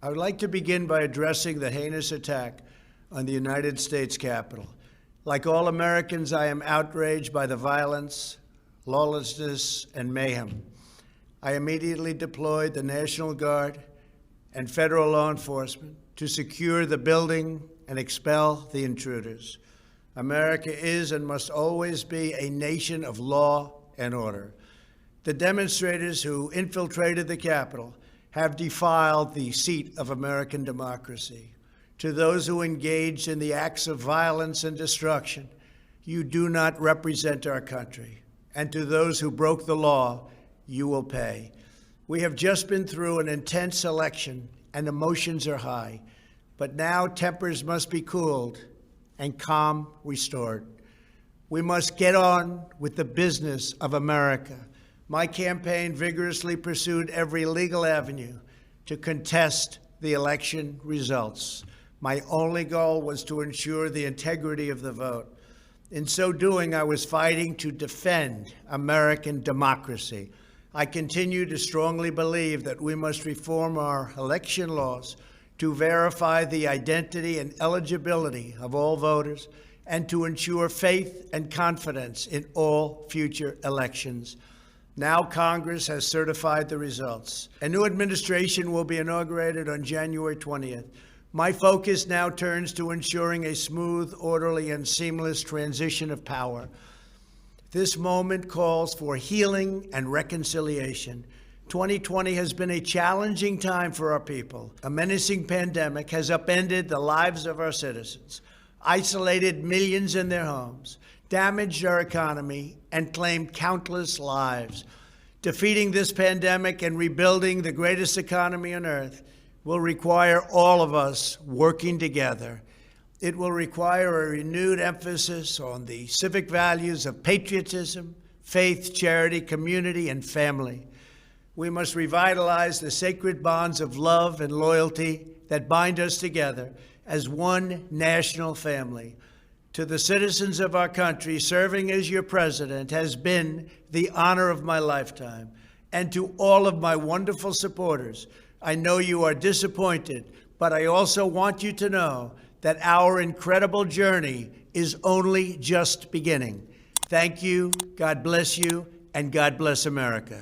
I would like to begin by addressing the heinous attack on the United States Capitol. Like all Americans, I am outraged by the violence, lawlessness, and mayhem. I immediately deployed the National Guard and federal law enforcement to secure the building and expel the intruders. America is and must always be a nation of law and order. The demonstrators who infiltrated the Capitol have defiled the seat of American democracy. To those who engaged in the acts of violence and destruction, you do not represent our country. And to those who broke the law, you will pay. We have just been through an intense election and emotions are high, but now tempers must be cooled and calm restored. We must get on with the business of America. My campaign vigorously pursued every legal avenue to contest the election results. My only goal was to ensure the integrity of the vote. In so doing, I was fighting to defend American democracy. I continue to strongly believe that we must reform our election laws to verify the identity and eligibility of all voters and to ensure faith and confidence in all future elections. Now Congress has certified the results. A new administration will be inaugurated on January 20th. My focus now turns to ensuring a smooth, orderly, and seamless transition of power. This moment calls for healing and reconciliation. 2020 has been a challenging time for our people. A menacing pandemic has upended the lives of our citizens, isolated millions in their homes, damaged our economy, and claimed countless lives. Defeating this pandemic and rebuilding the greatest economy on earth will require all of us working together. It will require a renewed emphasis on the civic values of patriotism, faith, charity, community, and family. We must revitalize the sacred bonds of love and loyalty that bind us together as one national family. To the citizens of our country, serving as your president has been the honor of my lifetime. And to all of my wonderful supporters, I know you are disappointed, but I also want you to know that our incredible journey is only just beginning. Thank you, God bless you, and God bless America.